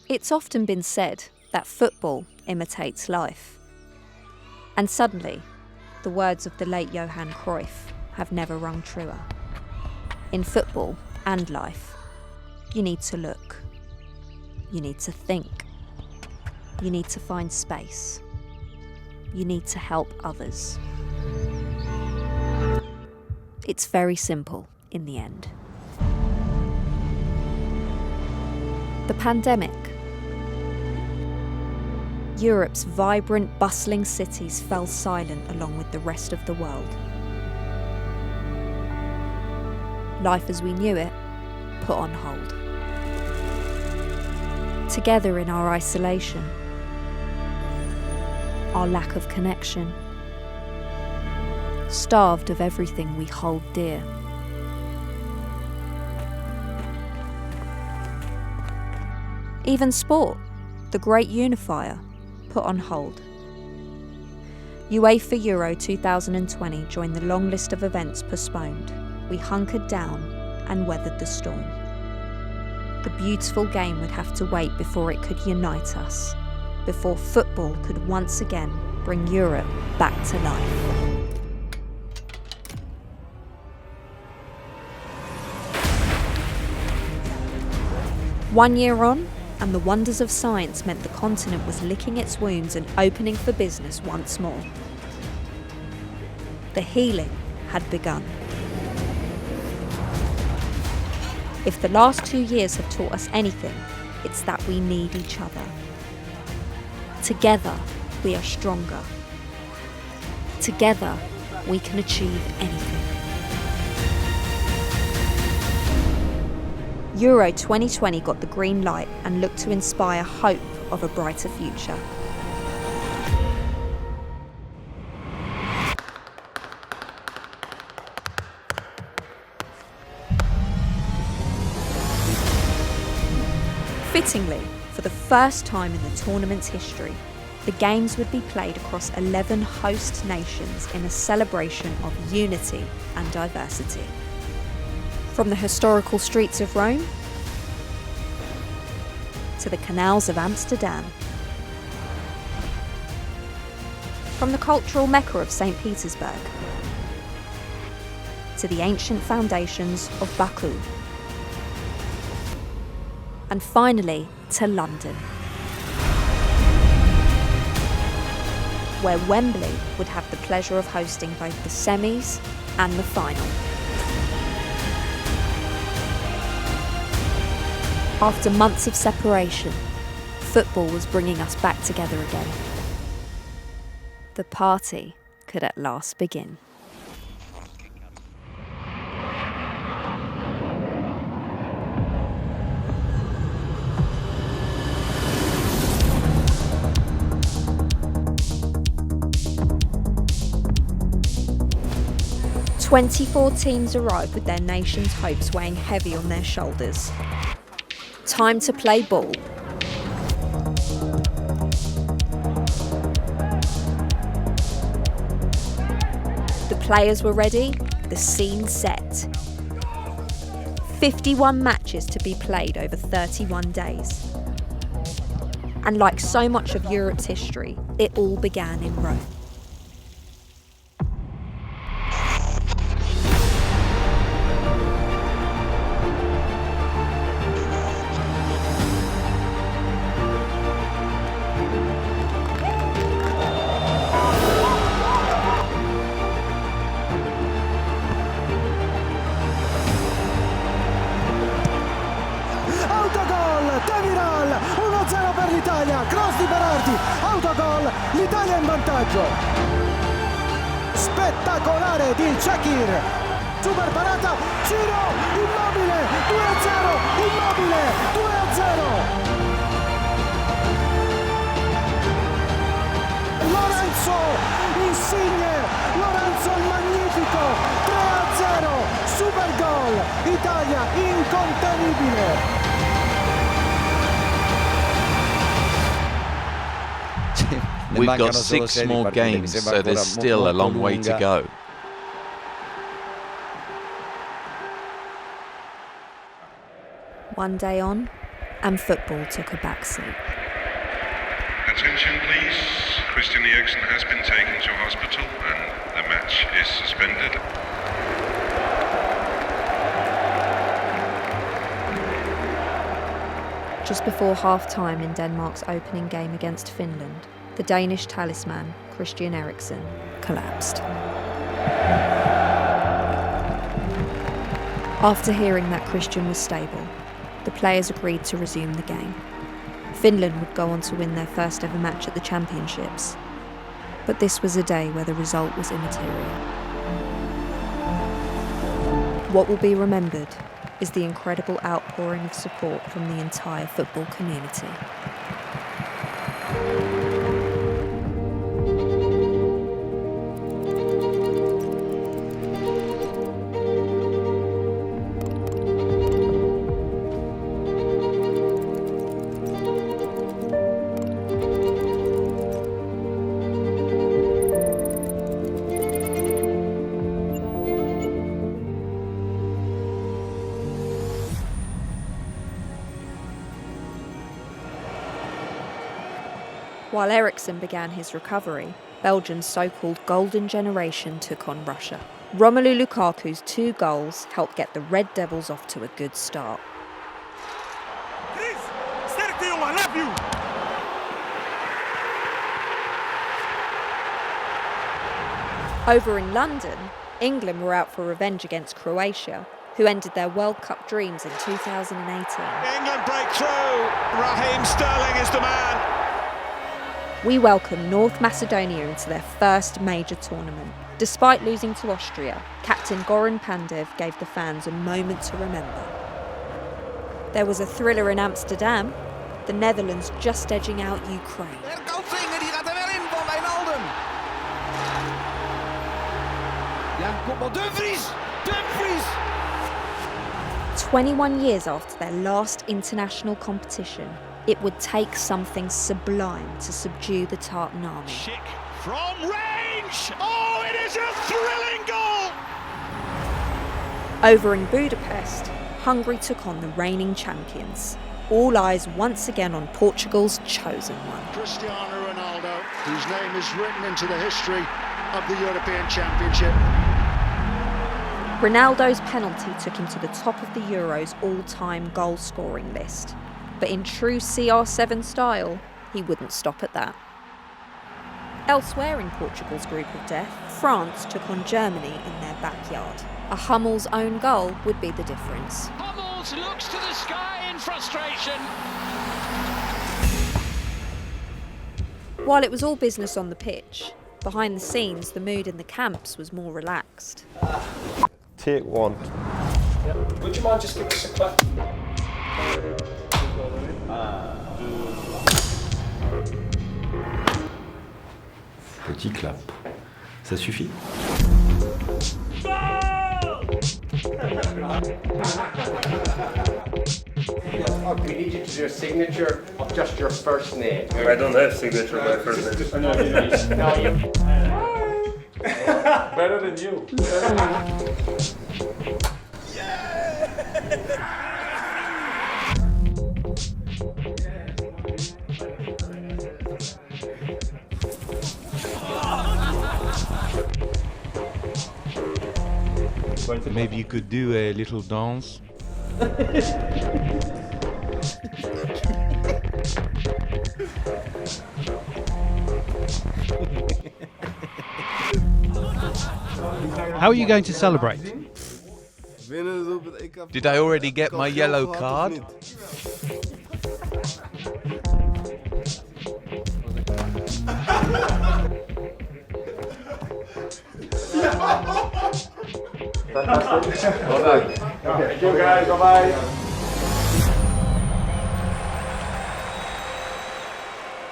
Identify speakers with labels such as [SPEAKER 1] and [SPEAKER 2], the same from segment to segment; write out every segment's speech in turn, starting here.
[SPEAKER 1] It's often been said that football imitates life. And suddenly, the words of the late Johan Cruyff have never rung truer. In football and life, you need to look. You need to think. You need to find space. You need to help others. It's very simple in the end. The pandemic. Europe's vibrant, bustling cities fell silent along with the rest of the world. Life as we knew it, put on hold. Together in our isolation, our lack of connection, starved of everything we hold dear. Even sport, the great unifier, put on hold. UEFA Euro 2020 joined the long list of events postponed. We hunkered down and weathered the storm. The beautiful game would have to wait before it could unite us, before football could once again bring Europe back to life. One year on, and the wonders of science meant the continent was licking its wounds and opening for business once more. The healing had begun. If the last 2 years have taught us anything, it's that we need each other. Together, we are stronger. Together, we can achieve anything. Euro 2020 got the green light and looked to inspire hope of a brighter future. Fittingly, for the first time in the tournament's history, the games would be played across 11 host nations in a celebration of unity and diversity. From the historical streets of Rome to the canals of Amsterdam, from the cultural Mecca of St. Petersburg to the ancient foundations of Baku, and finally to London, where Wembley would have the pleasure of hosting both the semis and the final. After months of separation, football was bringing us back together again. The party could at last begin. "24 teams arrived with their nation's hopes weighing heavy on their shoulders. Time to play ball. The players were ready, the scene set. 51 matches to be played over 31 days. And like so much of Europe's history, it all began in Rome.
[SPEAKER 2] Cross di Berardi, autogol, l'Italia in vantaggio. Spettacolare di Shakir, super parata, giro, Immobile, 2-0, Immobile, 2-0. Lorenzo, Insigne, Lorenzo il magnifico, 3-0, super gol, Italia incontenibile.
[SPEAKER 3] We've got 6 more games, so there's still a long way to go.
[SPEAKER 1] One day on, and football took a backseat.
[SPEAKER 4] Attention please, Christian Eriksen has been taken to hospital and the match is suspended.
[SPEAKER 1] Just before half-time in Denmark's opening game against Finland, the Danish talisman, Christian Eriksen, collapsed. After hearing that Christian was stable, the players agreed to resume the game. Finland would go on to win their first ever match at the Championships. But this was a day where the result was immaterial. What will be remembered is the incredible outpouring of support from the entire football community. While Eriksen began his recovery, Belgium's so-called golden generation took on Russia. Romelu Lukaku's 2 goals helped get the Red Devils off to a good start. Over in London, England were out for revenge against Croatia, who ended their World Cup dreams in 2018.
[SPEAKER 5] England break through. Raheem Sterling is the man.
[SPEAKER 1] We welcome North Macedonia into their first major tournament. Despite losing to Austria, captain Goran Pandev gave the fans a moment to remember. There was a thriller in Amsterdam, the Netherlands just edging out Ukraine. 21 years after their last international competition, it would take something sublime to subdue the Tartan army.
[SPEAKER 5] Schick from range! Oh, it is a thrilling goal!
[SPEAKER 1] Over in Budapest, Hungary took on the reigning champions. All eyes once again on Portugal's chosen one.
[SPEAKER 6] Cristiano Ronaldo, whose name is written into the history of the European Championship.
[SPEAKER 1] Ronaldo's penalty took him to the top of the Euros all-time goal-scoring list. But in true CR7 style, he wouldn't stop at that. Elsewhere in Portugal's group of death, France took on Germany in their backyard. A Hummel's own goal would be the difference.
[SPEAKER 7] Hummels looks to the sky in frustration.
[SPEAKER 1] While it was all business on the pitch, behind the scenes, the mood in the camps was more relaxed.
[SPEAKER 8] Take 1.
[SPEAKER 9] Yep. Would you mind just giving us a clap?
[SPEAKER 10] Petit clap. Ça suffit?
[SPEAKER 9] We need you to do a signature of just your first name.
[SPEAKER 11] I don't have signature of my first name.
[SPEAKER 9] No, you.
[SPEAKER 11] Better than you.
[SPEAKER 3] Maybe you could do a little dance.
[SPEAKER 12] How are you going to celebrate?
[SPEAKER 3] Did I already get my yellow card?
[SPEAKER 9] Well done. Thank you guys, bye-bye.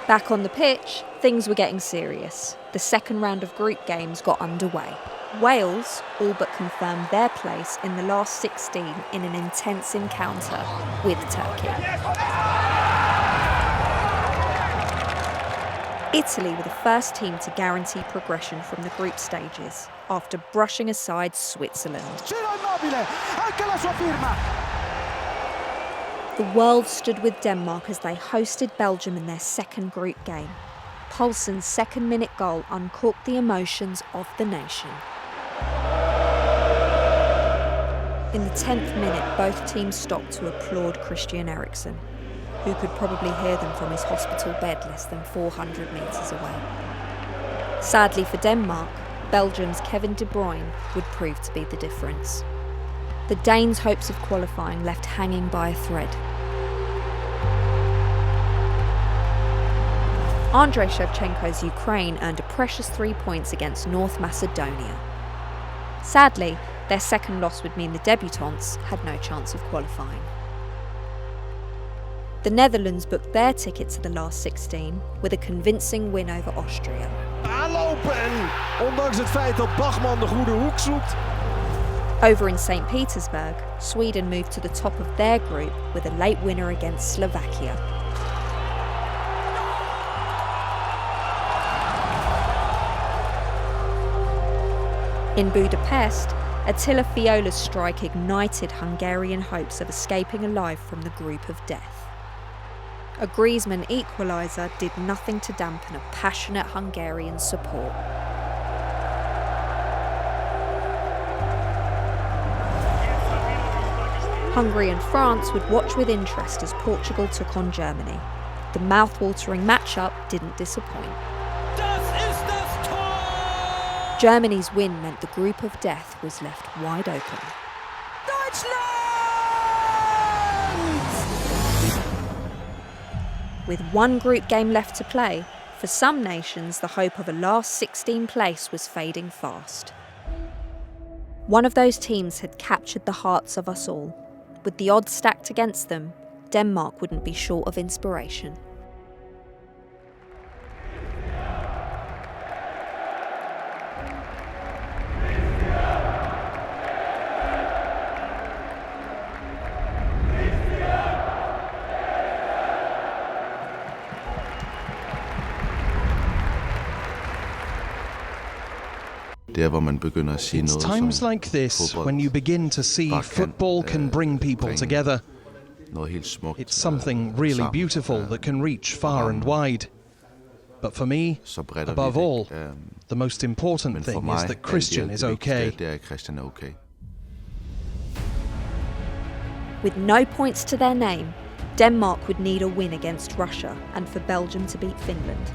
[SPEAKER 1] Back on the pitch, things were getting serious. The second round of group games got underway. Wales all but confirmed their place in the last 16 in an intense encounter with Turkey. Italy were the first team to guarantee progression from the group stages after brushing aside Switzerland. The world stood with Denmark as they hosted Belgium in their second group game. Poulsen's second-minute goal uncorked the emotions of the nation. In the 10th minute, both teams stopped to applaud Christian Eriksen, who could probably hear them from his hospital bed less than 400 metres away. Sadly for Denmark, Belgium's Kevin De Bruyne would prove to be the difference. The Danes' hopes of qualifying left hanging by a thread. Andrei Shevchenko's Ukraine earned a precious 3 points against North Macedonia. Sadly, their second loss would mean the debutants had no chance of qualifying. The Netherlands booked their ticket to the last 16 with a convincing win over Austria.
[SPEAKER 2] Aanlopen en ondanks het feit dat Bachmann de goede hoek zoekt.
[SPEAKER 1] Over in St. Petersburg, Sweden moved to the top of their group with a late winner against Slovakia. In Budapest, Attila Fiola's strike ignited Hungarian hopes of escaping alive from the group of death. A Griezmann equaliser did nothing to dampen a passionate Hungarian support. Hungary and France would watch with interest as Portugal took on Germany. The mouth-watering match-up didn't disappoint. Germany's win meant the group of death was left wide open. With one group game left to play, for some nations the hope of a last 16 place was fading fast. One of those teams had captured the hearts of us all. With the odds stacked against them, Denmark wouldn't be short of inspiration.
[SPEAKER 13] It's times like this when you begin to see football can bring people together. It's something really beautiful that can reach far and wide. But for me, above all, the most important thing is that Christian is okay.
[SPEAKER 1] With no points to their name, Denmark would need a win against Russia and for Belgium to beat Finland.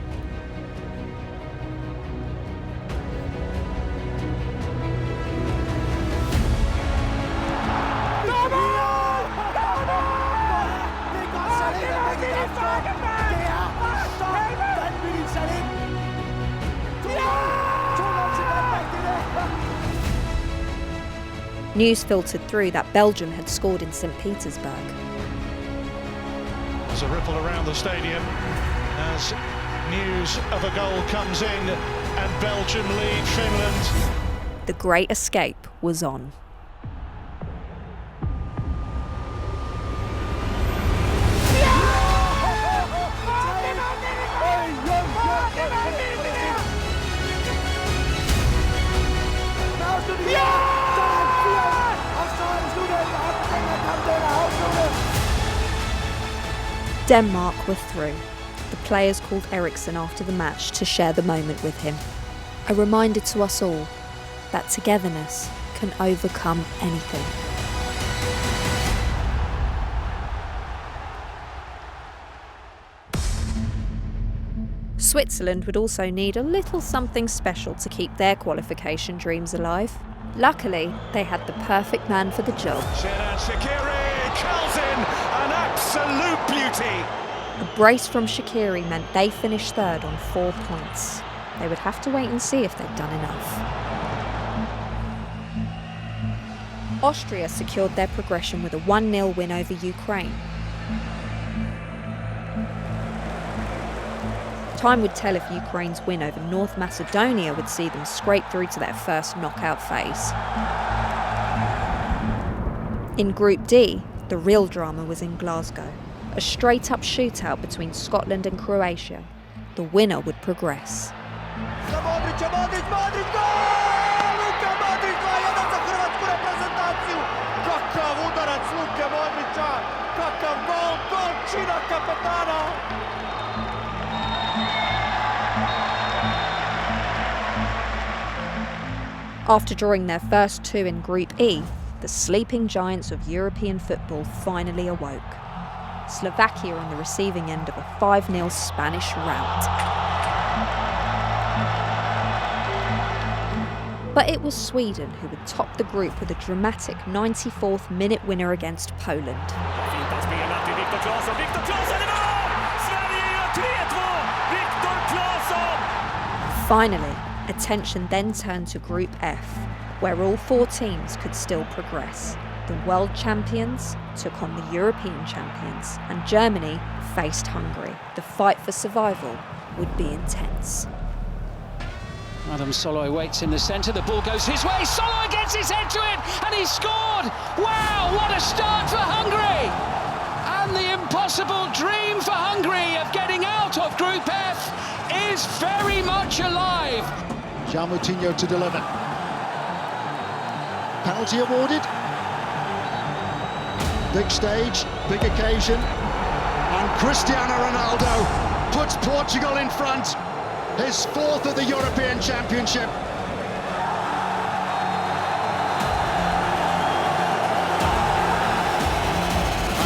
[SPEAKER 1] News filtered through that Belgium had scored in St. Petersburg.
[SPEAKER 5] There's a ripple around the stadium as news of a goal comes in and Belgium lead Finland.
[SPEAKER 1] The Great Escape was on. Denmark were through. The players called Eriksen after the match to share the moment with him. A reminder to us all that togetherness can overcome anything. Switzerland would also need a little something special to keep their qualification dreams alive. Luckily, they had the perfect man for the job.
[SPEAKER 5] Shaqiri curls in, an absolute beauty.
[SPEAKER 1] A brace from Shaqiri meant they finished third on 4 points. They would have to wait and see if they'd done enough. Austria secured their progression with a 1-0 win over Ukraine. Time would tell if Ukraine's win over North Macedonia would see them scrape through to their first knockout phase. In Group D, the real drama was in Glasgow. A straight-up shootout between Scotland and Croatia. The winner would progress.
[SPEAKER 2] Kakav udarac Luke Modrića, kakav gol! vicino al capitano.
[SPEAKER 1] After drawing their first 2 in Group E, the sleeping giants of European football finally awoke. Slovakia on the receiving end of a 5-0 Spanish rout. But it was Sweden who would top the group with a dramatic 94th minute winner against Poland. Finally, attention then turned to Group F, where all 4 teams could still progress. The world champions took on the European champions, and Germany faced Hungary. The fight for survival would be intense.
[SPEAKER 7] Adam Soloy waits in the centre, the ball goes his way, Soloy gets his head to it, and he scored! Wow, what a start for Hungary! And the impossible dream for Hungary of getting out of Group F is very much alive.
[SPEAKER 6] João Moutinho to deliver. Penalty awarded. Big stage, big occasion. And Cristiano Ronaldo puts Portugal in front. His 4th of the European Championship.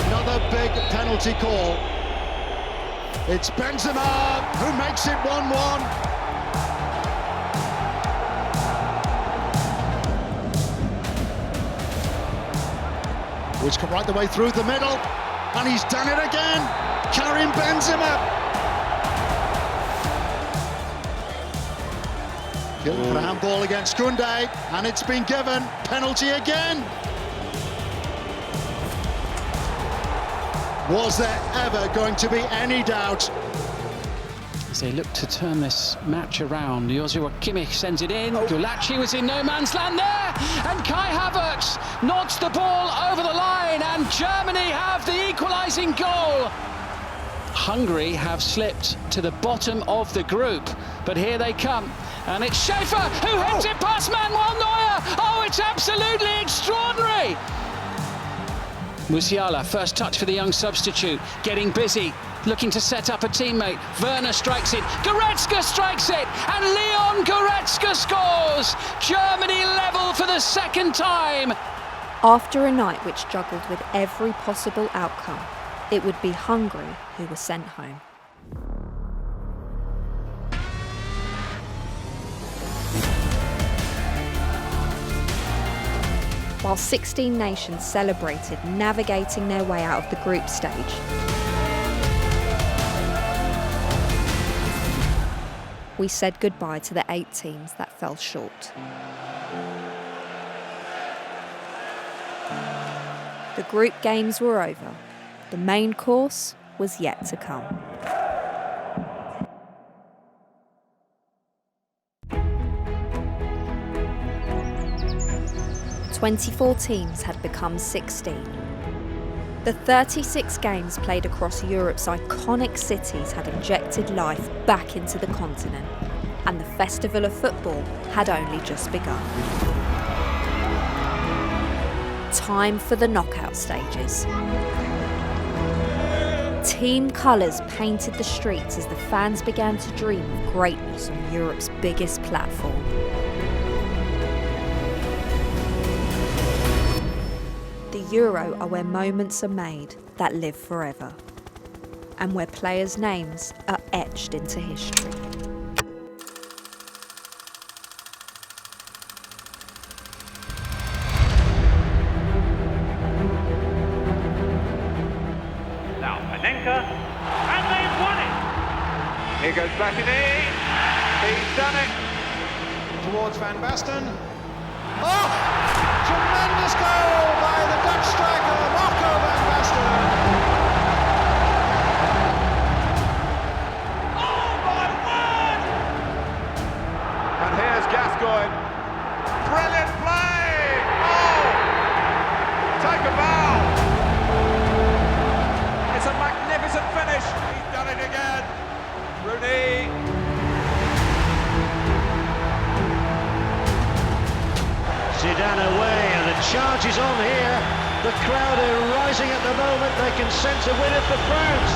[SPEAKER 6] Another big penalty call. It's Benzema who makes it 1-1. Which come right the way through the middle, and he's done it again. Karim Benzema. Killed for a handball against Koundé, and it's been given. Penalty again. Was there ever going to be any doubt?
[SPEAKER 7] As they look to turn this match around, Joshua Kimmich sends it in. Gulacsi was in no man's land there, and Kai Havertz nods the ball over the line, and Germany have the equalising goal. Hungary have slipped to the bottom of the group, but here they come, and it's Schaefer who heads it past Manuel Neuer. Oh, it's absolutely extraordinary. Musiala, first touch for the young substitute, getting busy, looking to set up a teammate. Werner strikes it, Goretzka strikes it, and Leon Goretzka scores! Germany level for the 2nd time!
[SPEAKER 1] After a night which juggled with every possible outcome, it would be Hungary who were sent home. While 16 nations celebrated navigating their way out of the group stage, we said goodbye to the 8 teams that fell short. The group games were over. The main course was yet to come. "24 teams had become 16. The 36 games played across Europe's iconic cities had injected life back into the continent, and the festival of football had only just begun. Time for the knockout stages. Team colours painted the streets as the fans began to dream of greatness on Europe's biggest platform. The Euro are where moments are made that live forever, and where players' names are etched into history.
[SPEAKER 14] Now Panenka, and they've won it! Here goes Platini, he's done it!
[SPEAKER 2] Towards Van Basten. Oh! Tremendous goal by the Dutch striker, Marco van Basten.
[SPEAKER 14] Oh my word! And here's Gascoigne. Brilliant play! Oh! Take a bow! It's a magnificent finish. He's done it again. Rooney.
[SPEAKER 15] Zidane away, and the charge is on here.
[SPEAKER 2] The crowd are rising at the moment. They can sense a winner for France.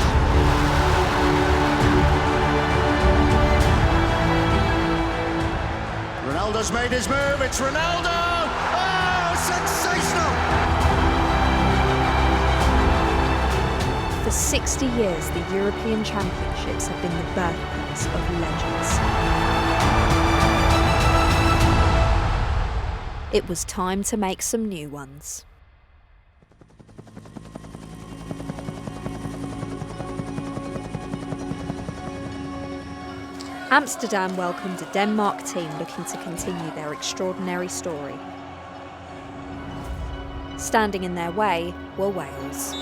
[SPEAKER 6] Ronaldo's made his move. It's Ronaldo. Oh, sensational!
[SPEAKER 1] For 60 years, the European Championships have been the birthplace of legends. It was time to make some new ones. Amsterdam welcomed a Denmark team looking to continue their extraordinary story. Standing in their way were Wales.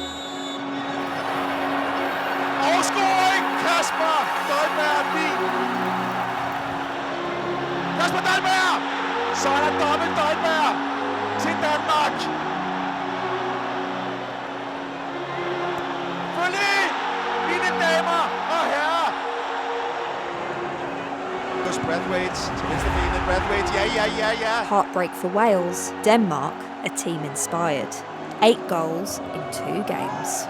[SPEAKER 2] Scoring! Kasper Dolberg vild! Kasper Dolberg! Så er der dobbelt Dolberg til Danmark. Forlig, mine damer og herrer! Goes Brathwaite til venstre benet. Brathwaite, ja.
[SPEAKER 1] Heartbreak for Wales, Denmark, a team inspired. 8 goals in 2 games.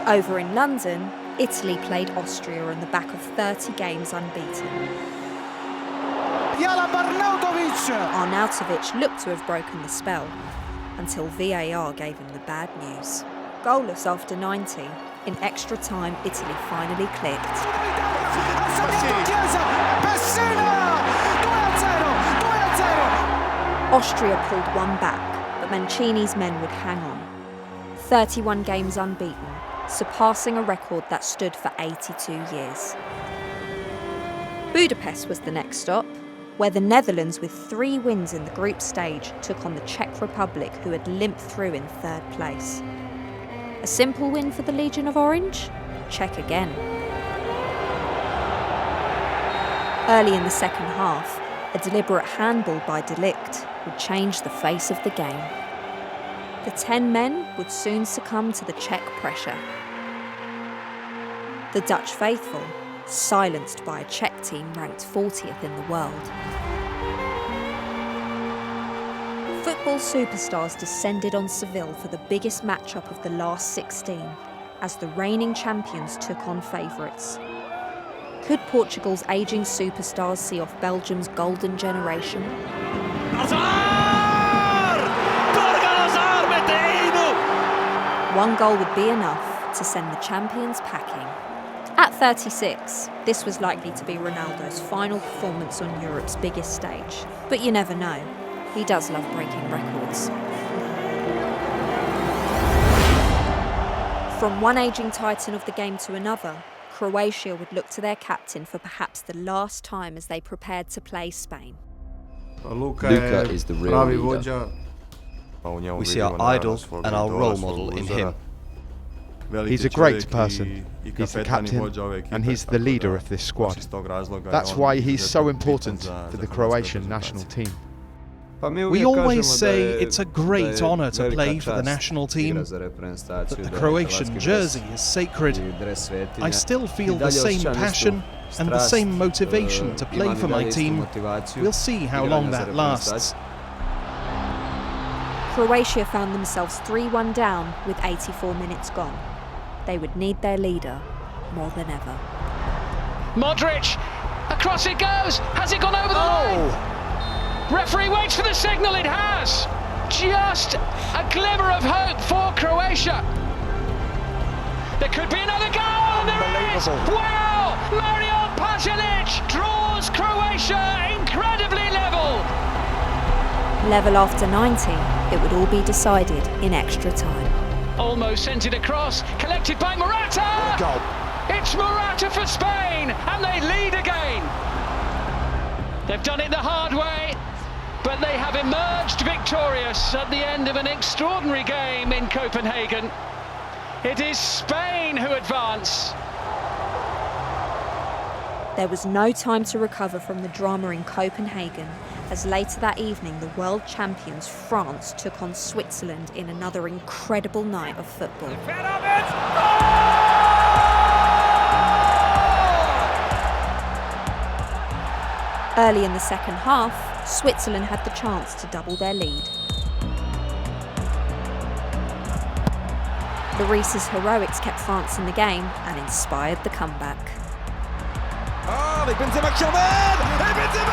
[SPEAKER 1] Over in London, Italy played Austria on the back of 30 games unbeaten. Arnautovic looked to have broken the spell, until VAR gave him the bad news. Goalless after 90, in extra time Italy finally clicked. Austria pulled one back, but Mancini's men would hang on. 31 games unbeaten, surpassing a record that stood for 82 years. Budapest was the next stop, where the Netherlands, with 3 wins in the group stage, took on the Czech Republic, who had limped through in 3rd place. A simple win for the Legion of Orange? Check again. Early in the second half, a deliberate handball by De Ligt would change the face of the game. The 10 men would soon succumb to the Czech pressure. The Dutch faithful, silenced by a Czech team ranked 40th in the world. Football superstars descended on Seville for the biggest matchup of the last 16, as the reigning champions took on favourites. Could Portugal's ageing superstars see off Belgium's golden generation? One goal would be enough to send the champions packing. At 36, this was likely to be Ronaldo's final performance on Europe's biggest stage. But you never know. He does love breaking records. From one ageing titan of the game to another, Croatia would look to their captain for perhaps the last time as they prepared to play Spain.
[SPEAKER 8] Luka is the real leader.
[SPEAKER 15] We see our idol and our role model in him. He's a great person, he's the captain, and he's the leader of this squad. That's why he's so important for the Croatian national team.
[SPEAKER 13] We always say it's a great honour to play for the national team, that the Croatian jersey is sacred. I still feel the same passion and the same motivation to play for my team. We'll see how long that lasts.
[SPEAKER 1] Croatia found themselves 3-1 down with 84 minutes gone. They would need their leader more than ever.
[SPEAKER 7] Modric, across it goes. Has it gone over the line? Referee waits for the signal. It has. Just a glimmer of hope for Croatia. There could be another goal, and there is. Wow! Mario Pasalic draws Croatia incredibly level.
[SPEAKER 1] Level after 90, it would all be decided in extra time.
[SPEAKER 7] Almost sent it across, collected by Morata!
[SPEAKER 6] Goal.
[SPEAKER 7] It's Morata for Spain, and they lead again. They've done it the hard way, but they have emerged victorious at the end of an extraordinary game in Copenhagen. It is Spain who advance.
[SPEAKER 1] There was no time to recover from the drama in Copenhagen, as later that evening the world champions France took on Switzerland in another incredible night of football. Early in the second half, Switzerland had the chance to double their lead. Lloris's heroics kept France in the game and inspired the comeback.
[SPEAKER 16] Ah, avec Benzema qui emmène! Et Benzema!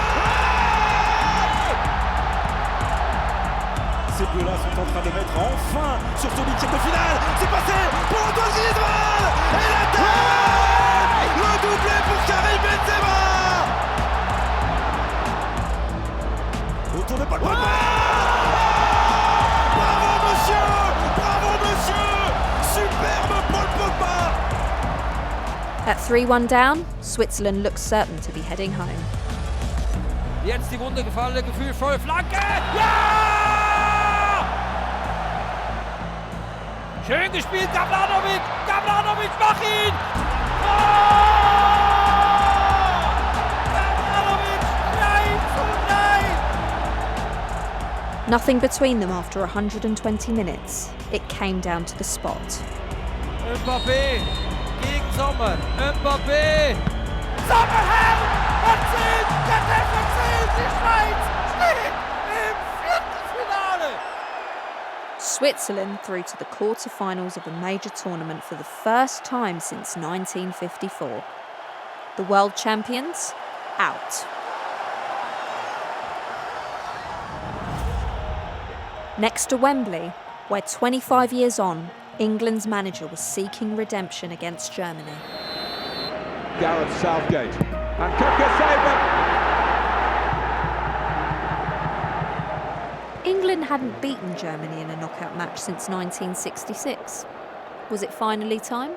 [SPEAKER 16] Ces bleus-là sont en train de mettre enfin sur ce huitième de finale. C'est passé pour Antoine Griezmann! Et la tête! Le doublé pour Karim Benzema! Autour de Paul Pogba! Bravo monsieur! Bravo monsieur! Superbe Paul Pogba!
[SPEAKER 1] At 3-1 down, Switzerland looks certain to be heading home.
[SPEAKER 17] Jetzt die runtergefallene, gefühlvolle Flanke! Ja! Schön gespielt, Gavranovic! Gavranovic, mach ihn! Oh! Gavranovic, 3-9!
[SPEAKER 1] Nothing between them after 120 minutes. It came down to the spot.
[SPEAKER 17] Mbappé gegen Sommer. Mbappé! Sommerheld hat 10! Der Treffer zählt! Die Schweiz steht im Viertelfinale!
[SPEAKER 1] Switzerland through to the quarterfinals of a major tournament for the first time since 1954. The world champions out. Next to Wembley, where 25 years on, England's manager was seeking redemption against Germany.
[SPEAKER 16] Gareth Southgate. And Cook saved it!
[SPEAKER 1] England hadn't beaten Germany in a knockout match since 1966. Was it finally time?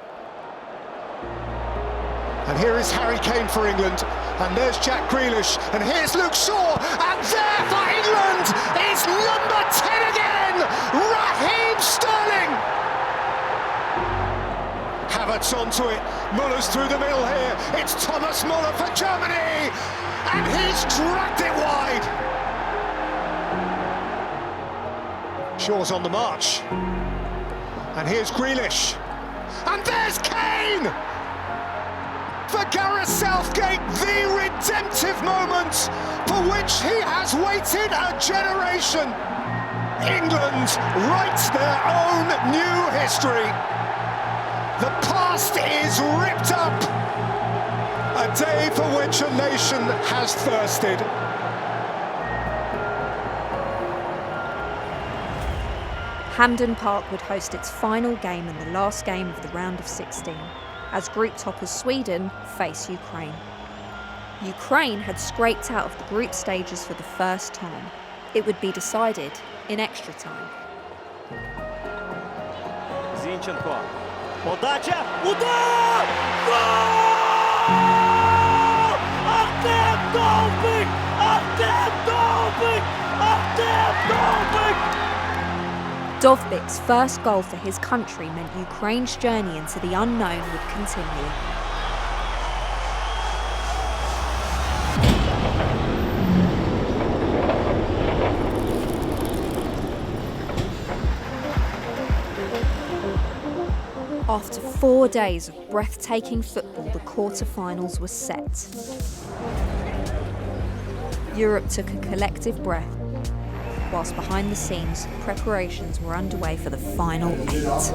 [SPEAKER 6] And here is Harry Kane for England, and there's Jack Grealish, and here's Luke Shaw, and there for England is number 10 again, Raheem Sterling! Havertz onto it, Muller's through the middle here, it's Thomas Muller for Germany, and he's dragged it wide. Shaw's on the march, and here's Grealish, and there's Kane! For Gareth Southgate, the redemptive moment for which he has waited a generation. England write their own new history. The past is ripped up. A day for which a nation has thirsted.
[SPEAKER 1] Hampden Park would host its final game and the last game of the round of 16, as group toppers Sweden face Ukraine. Ukraine had scraped out of the group stages for the first time. It would be decided in extra time.
[SPEAKER 16] Zinchenko. Подача! Удар! Гол! Artem Dovbyk! Artem Dovbyk! Artem Dovbyk!
[SPEAKER 1] Dovbyk's first goal for his country meant Ukraine's journey into the unknown would continue. After 4 days of breathtaking football, the quarterfinals were set. Europe took a collective breath, whilst behind the scenes, preparations were underway for the final 8.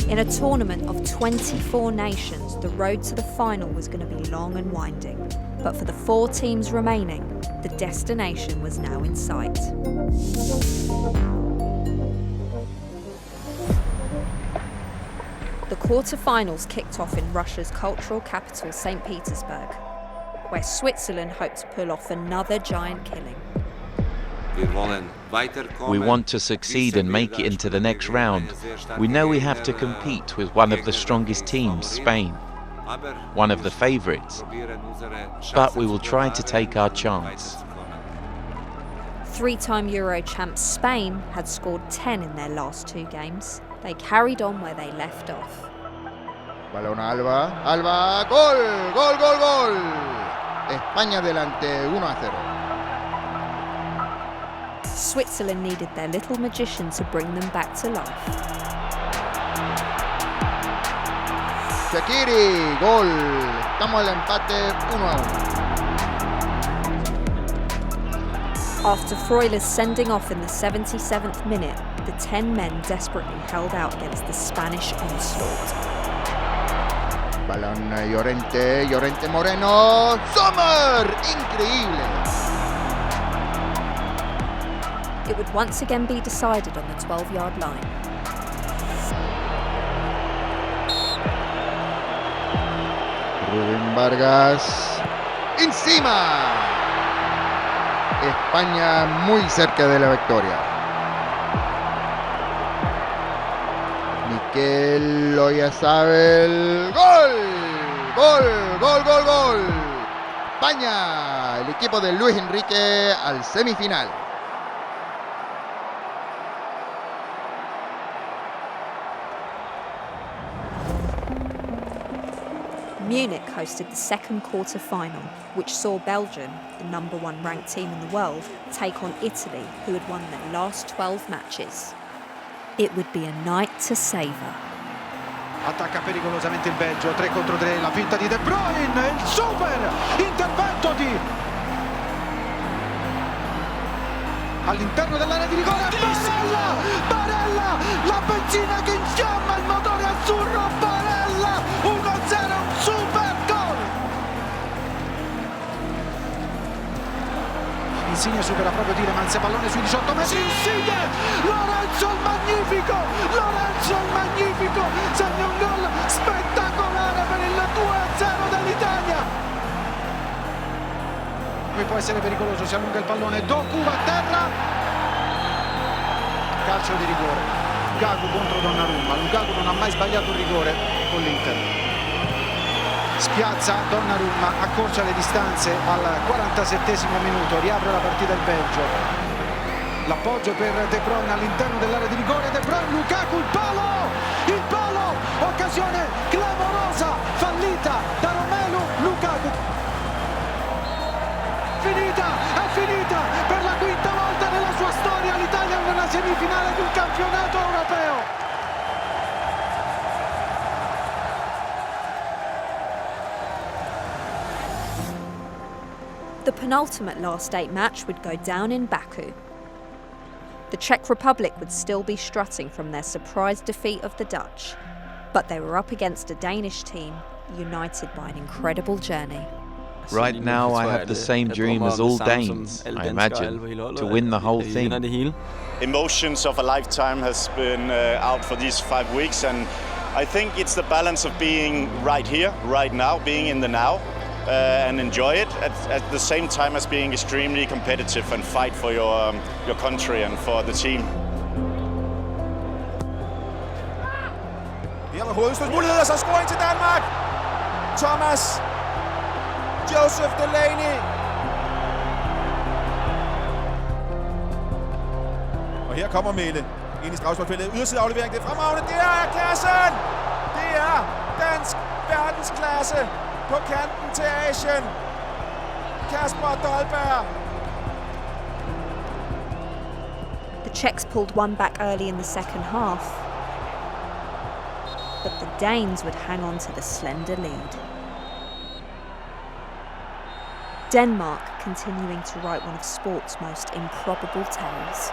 [SPEAKER 1] In a tournament of 24 nations, the road to the final was going to be long and winding. But for the 4 teams remaining, the destination was now in sight. The quarterfinals kicked off in Russia's cultural capital, St. Petersburg, where Switzerland hoped to pull off another giant killing.
[SPEAKER 3] We want to succeed and make it into the next round. We know we have to compete with one of the strongest teams, Spain, one of the favourites, but we will try to take our chance.
[SPEAKER 1] 3-time Euro champs Spain had scored 10 in their last 2 games. They carried on where they left off.
[SPEAKER 18] Balón a Alba, Alba, gol, gol, gol, gol. España delante, 1-0.
[SPEAKER 1] Switzerland needed their little magician to bring them back to life.
[SPEAKER 18] Shaqiri, gol. Estamos al empate 1-1.
[SPEAKER 1] After Freuler's sending off in the 77th minute, the 10 men desperately held out against the Spanish onslaught.
[SPEAKER 18] Balón Llorente Moreno, Sommer, increíble.
[SPEAKER 1] It would once again be decided on the 12-yard line.
[SPEAKER 18] Rubén Vargas, encima. España muy cerca de la victoria. Miquel Oyarzabal, gol. España, el equipo de Luis Enrique al semifinal.
[SPEAKER 1] Munich hosted the second quarter-final, which saw Belgium, the #1 ranked team in the world, take on Italy, who had won their last 12 matches. It would be a night to savour.
[SPEAKER 2] Attacca pericolosamente il Belgio, 3 contro 3, la finta di De Bruyne, il super intervento di... all'interno dell'area di rigore, Barella, la benzina che infiamma il motore azzurro, Barella, 1-0, un super gol! Insigne supera proprio Tielemans, pallone sui 18 metri, Insigne, Lorenzo il magnifico, segna un gol spettacolare per il 2-0 dell'Italia. Qui può essere pericoloso, si allunga il pallone, Doku va a terra, calcio di rigore, Lukaku contro Donnarumma, Lukaku non ha mai sbagliato un rigore con l'Inter, spiazza Donnarumma, accorcia le distanze al 47esimo minuto, riapre la partita il Belgio, l'appoggio per De Bruyne all'interno dell'area di rigore, De Bruyne, Lukaku, il palo, occasione clamorosa, fallita da Romelu Lukaku. È finita per la quinta volta nella sua storia l'Italia nella semifinale di un campionato europeo.
[SPEAKER 1] The penultimate last 8 match would go down in Baku. The Czech Republic would still be strutting from their surprise defeat of the Dutch, but they were up against a Danish team united by an incredible journey.
[SPEAKER 3] Right now I have the same dream as all Danes, I imagine, to win the whole thing.
[SPEAKER 19] Emotions of a lifetime has been out for these 5 weeks, and I think it's the balance of being right here, right now, being in the now, and enjoy it at the same time as being extremely competitive and fight for your country and for the team.
[SPEAKER 16] Her med hovedstødsmuligheder, så scoring til Danmark. Thomas, Joseph Delaney. Og her kommer Mæle ind i strafsparkfeltet. Yderside aflevering, det er fremragende. Det er klassen! Det er dansk verdensklasse på kanten til Asien. Kasper Dolberg.
[SPEAKER 1] The Czechs pulled one back early in the second half, but the Danes would hang on to the slender lead. Denmark continuing to write one of sport's most improbable tales.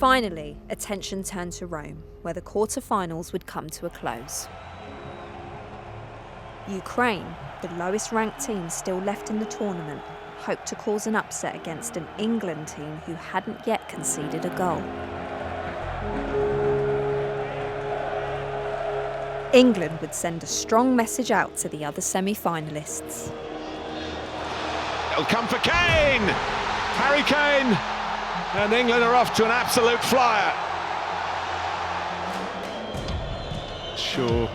[SPEAKER 1] Finally, attention turned to Rome, where the quarter-finals would come to a close. Ukraine, the lowest-ranked team still left in the tournament, hoped to cause an upset against an England team who hadn't yet conceded a goal. England would send a strong message out to the other semi-finalists.
[SPEAKER 5] It'll come for Kane! Harry Kane! And England are off to an absolute flyer. Shaw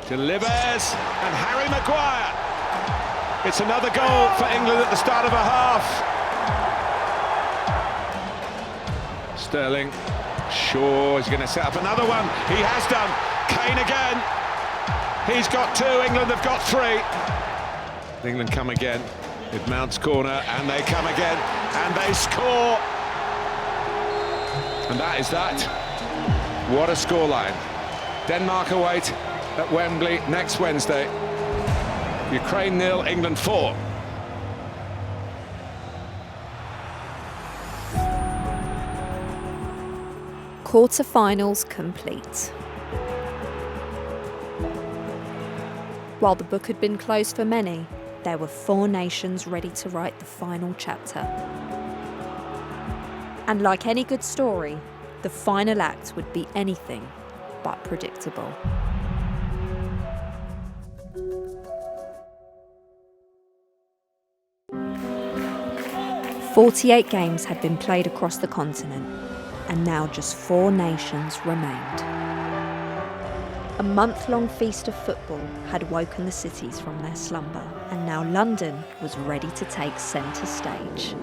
[SPEAKER 5] delivers, and Harry Maguire. It's another goal for England at the start of a half. Sterling, Shaw is going to set up another one. He has done. Kane again. He's got 2, England have got 3. England come again with Mount's corner, and they come again, and they score. And that is that. What a scoreline. Denmark await at Wembley next Wednesday. Ukraine 0, England 4.
[SPEAKER 1] Quarterfinals complete. While the book had been closed for many, there were 4 nations ready to write the final chapter. And like any good story, the final act would be anything but predictable. "48 games had been played across the continent, and now just 4 nations remained. A month-long feast of football had woken the cities from their slumber, and now London was ready to take centre stage.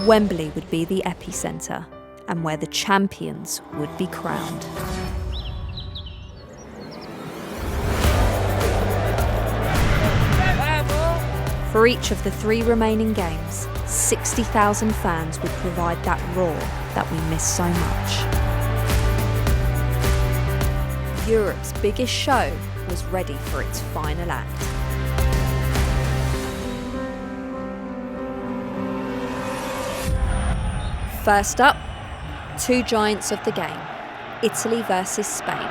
[SPEAKER 1] Wembley would be the epicentre, and where the champions would be crowned. For each of the 3 remaining games, 60,000 fans would provide that roar that we miss so much. Europe's biggest show was ready for its final act. First up, 2 giants of the game, Italy versus Spain.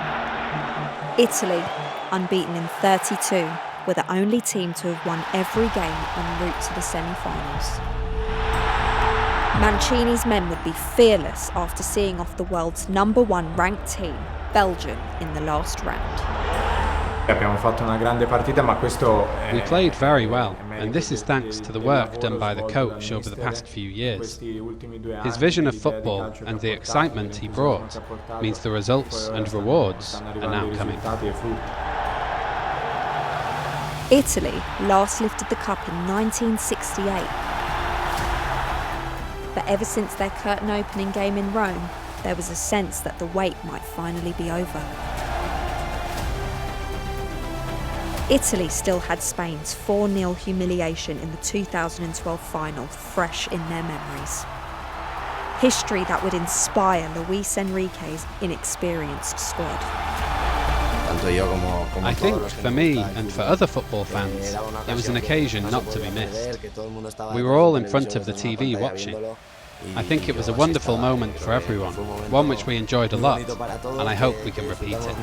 [SPEAKER 1] Italy, unbeaten in 32, were the only team to have won every game en route to the semi-finals. Mancini's men would be fearless after seeing off the world's #1 ranked team, Belgium, in the last round.
[SPEAKER 12] We played very well, and this is thanks to the work done by the coach over the past few years. His vision of football and the excitement he brought means the results and rewards are now coming.
[SPEAKER 1] Italy last lifted the cup in 1968. But ever since their curtain-opening game in Rome, there was a sense that the wait might finally be over. Italy still had Spain's 4-0 humiliation in the 2012 final fresh in their memories. History that would inspire Luis Enrique's inexperienced squad.
[SPEAKER 12] I think for me and for other football fans, it was an occasion not to be missed. We were all in front of the TV watching. I think it was a wonderful moment for everyone, one which we enjoyed a lot, and I hope we can repeat it.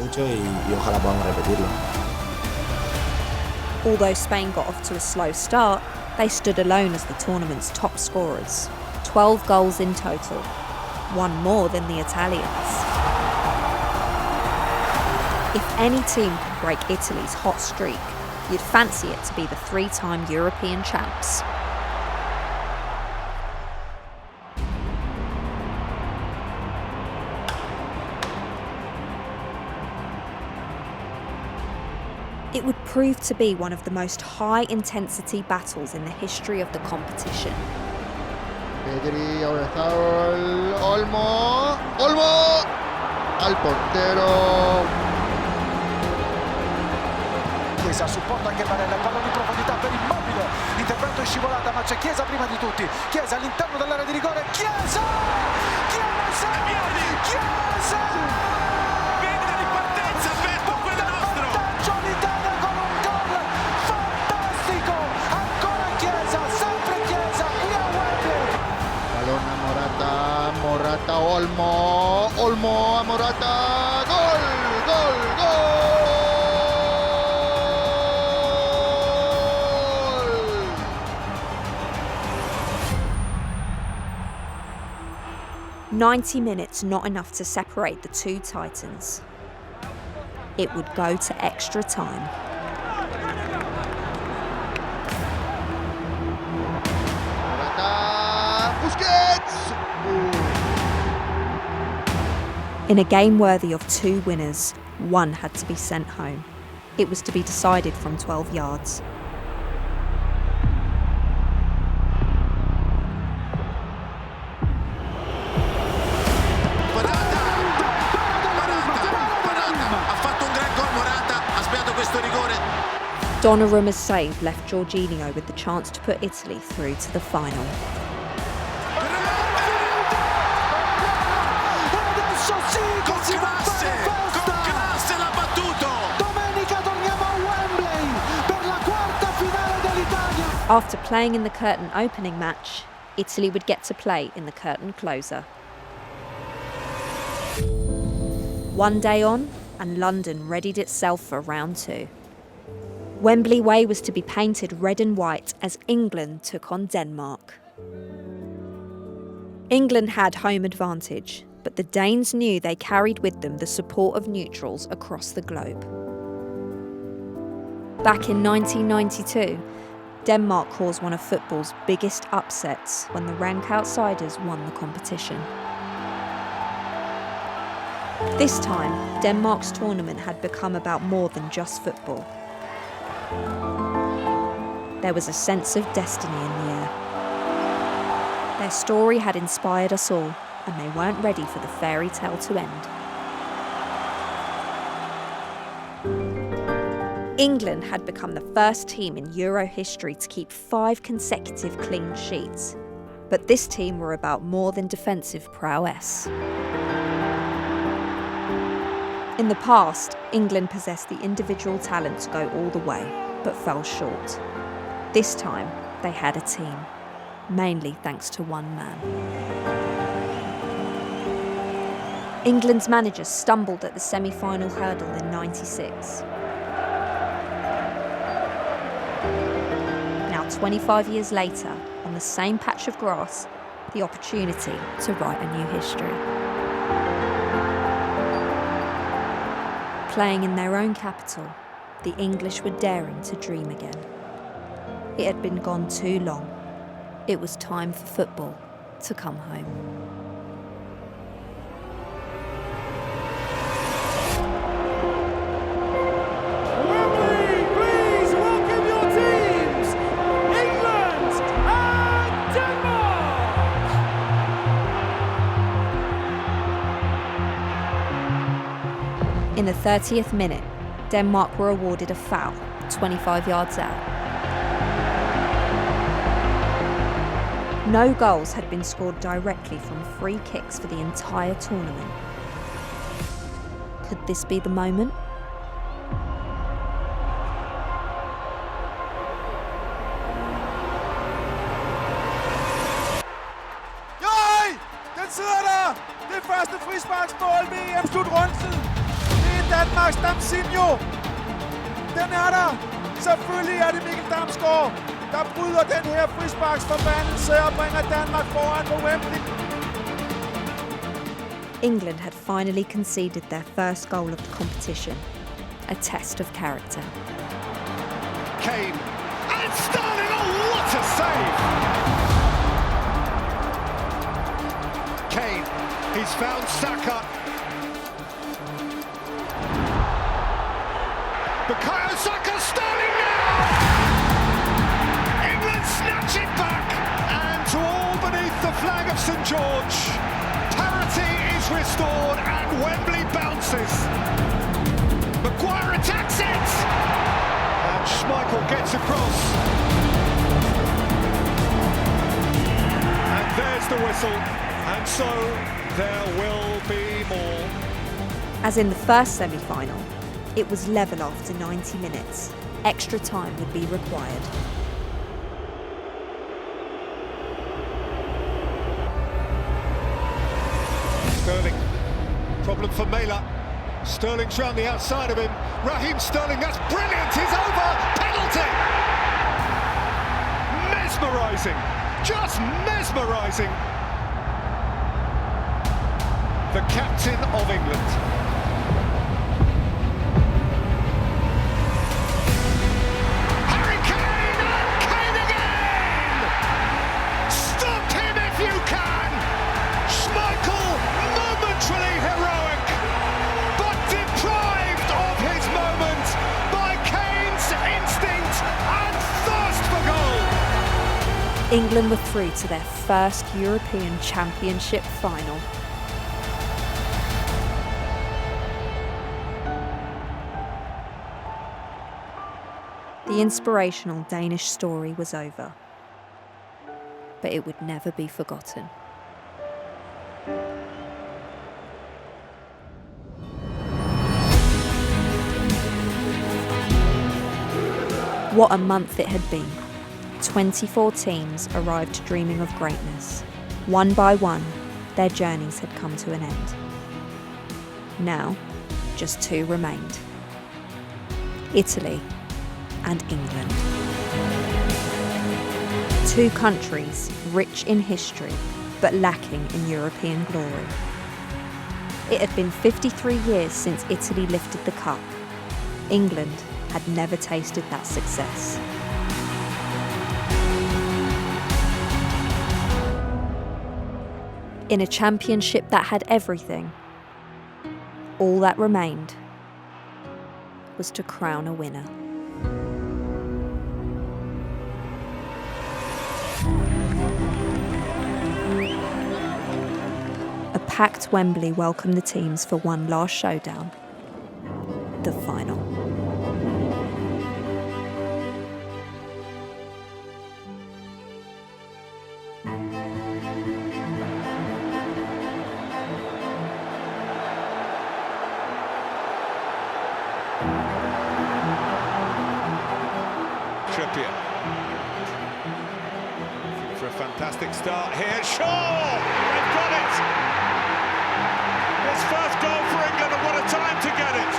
[SPEAKER 1] Although Spain got off to a slow start, they stood alone as the tournament's top scorers. 12 goals in total, 1 more than the Italians. If any team could break Italy's hot streak, you'd fancy it to be the 3-time European champs. It would prove to be one of the most high-intensity battles in the history of the competition.
[SPEAKER 18] Pedri, ahora está Olmo, Olmo, al portero.
[SPEAKER 2] Chiesa supporta anche Barella, il pallone in profondità per Immobile, intervento in scivolata ma c'è Chiesa prima di tutti, Chiesa all'interno dell'area di rigore, Chiesa! Chiesa! Chiesa!
[SPEAKER 16] Vendita di partenza, Alberto, quello nostro!
[SPEAKER 2] Vantaggio l'Italia con un gol fantastico, ancora Chiesa, sempre Chiesa, qui a Wembley!
[SPEAKER 18] Balón a Morata, Morata, Olmo, Olmo a Morata, gol, gol, gol!
[SPEAKER 1] 90 minutes not enough to separate the 2 titans. It would go to extra time.
[SPEAKER 18] Busquets!
[SPEAKER 1] In a game worthy of 2 winners, 1 had to be sent home. It was to be decided from 12 yards. Donnarumma's save left Jorginho with the chance to put Italy through to the final.
[SPEAKER 16] Con classe l'ha battuto!
[SPEAKER 2] Domenica torniamo a Wembley per la
[SPEAKER 1] After playing in the curtain opening match, Italy would get to play in the curtain closer. One day on, and London readied itself for round 2. Wembley Way was to be painted red and white as England took on Denmark. England had home advantage, but the Danes knew they carried with them the support of neutrals across the globe. Back in 1992, Denmark caused one of football's biggest upsets when the rank outsiders won the competition. This time, Denmark's tournament had become about more than just football. There was a sense of destiny in the air. Their story had inspired us all, and they weren't ready for the fairy tale to end. England had become the first team in Euro history to keep 5 consecutive clean sheets. But this team were about more than defensive prowess. In the past, England possessed the individual talent to go all the way, but fell short. This time, they had a team, mainly thanks to one man. England's manager stumbled at the semi-final hurdle in '96. Now, 25 years later, on the same patch of grass, the opportunity to write a new history. Playing in their own capital, the English were daring to dream again. It had been gone too long. It was time for football to come home.
[SPEAKER 17] Please welcome your teams, England and Denmark!
[SPEAKER 1] In the 30th minute, Denmark were awarded a foul, 25 yards out. No goals had been scored directly from free kicks for the entire tournament. Could this be the moment?
[SPEAKER 16] Jøj! Den sidder der! Det er første frisparksmål ved EM-slutrunden. Det er Danmarks Damsinho. Den er der. Selvfølgelig er det Mikkel Damsgaard, der bryder den her frisparksforbandelse og bringer Danmark foran på Wembley.
[SPEAKER 1] England had finally conceded their first goal of the competition, a test of character.
[SPEAKER 6] Kane. And Sterling, oh what a save! Kane, he's found Saka. Bukayo Saka, Sterling now! England snatch it back, and to all beneath the flag of St George, parity is restored and Wembley bounces. Maguire attacks it, and Schmeichel gets across. And there's the whistle, and so there will be more.
[SPEAKER 1] As in the first semi-final, it was level after 90 minutes. Extra time would be required.
[SPEAKER 6] Sterling, problem for Mela. Sterling's round the outside of him. Raheem Sterling, that's brilliant, he's over, penalty! Mesmerising, just mesmerising. The captain of England. Harry Kane, and Kane again! Stop him if you can! Schmeichel, momentarily heroic, but deprived of his moment by Kane's instinct and thirst for goal.
[SPEAKER 1] England were through to their first European Championship final. The inspirational Danish story was over, but it would never be forgotten. What a month it had been. 24 teams arrived dreaming of greatness. One by one, their journeys had come to an end. Now, just 2 remained: Italy and England. 2 countries rich in history, but lacking in European glory. It had been 53 years since Italy lifted the cup. England had never tasted that success. In a championship that had everything, all that remained was to crown a winner. A packed Wembley welcomed the teams for one last showdown, the final.
[SPEAKER 5] Trippier. For a fantastic start here. Shaw! They've got it! His first goal for England, and what a time to get it!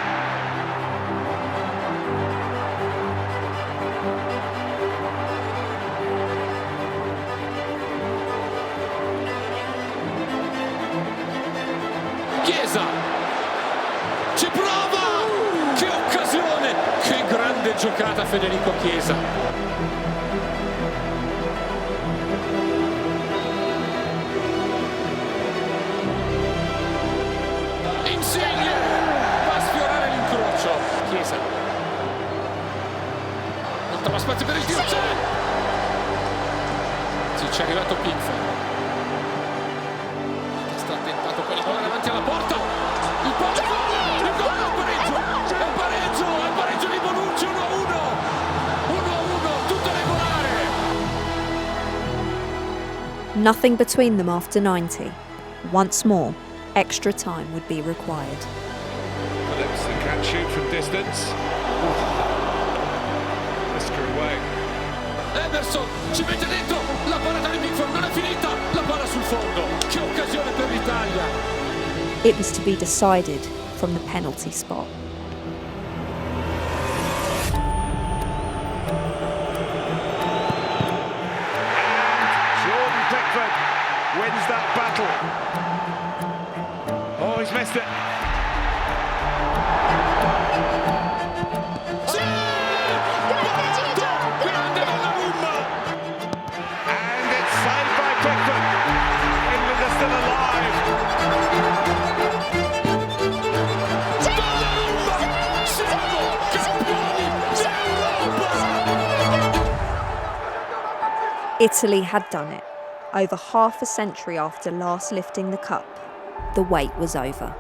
[SPEAKER 17] Chiesa! Ci prova! Che occasione! Che grande giocata Federico Chiesa! Insigne! Va a sfiorare l'incrocio. Chiesa. Non trova spazio per il tiro. Sì, ci è arrivato Pickford. Sta tentato con la palla davanti alla porta. Il pareggio di Bonucci, 1-1. 1-1, tutto regolare.
[SPEAKER 1] Nothing between them after 90. Once more, extra time would be required.
[SPEAKER 5] Phillips can shoot from distance. Whisker away.
[SPEAKER 17] Emerson ci mette dentro. La parata di Pickford non è finita. La palla sul fondo. Che occasione per l'Italia.
[SPEAKER 1] It was to be decided from the penalty spot.
[SPEAKER 5] Jordan Pickford wins that battle. Oh, he's missed it. And it's saved by Pickford. England are still alive.
[SPEAKER 1] Italy had done it. Over half a century after last lifting the cup, the wait was over.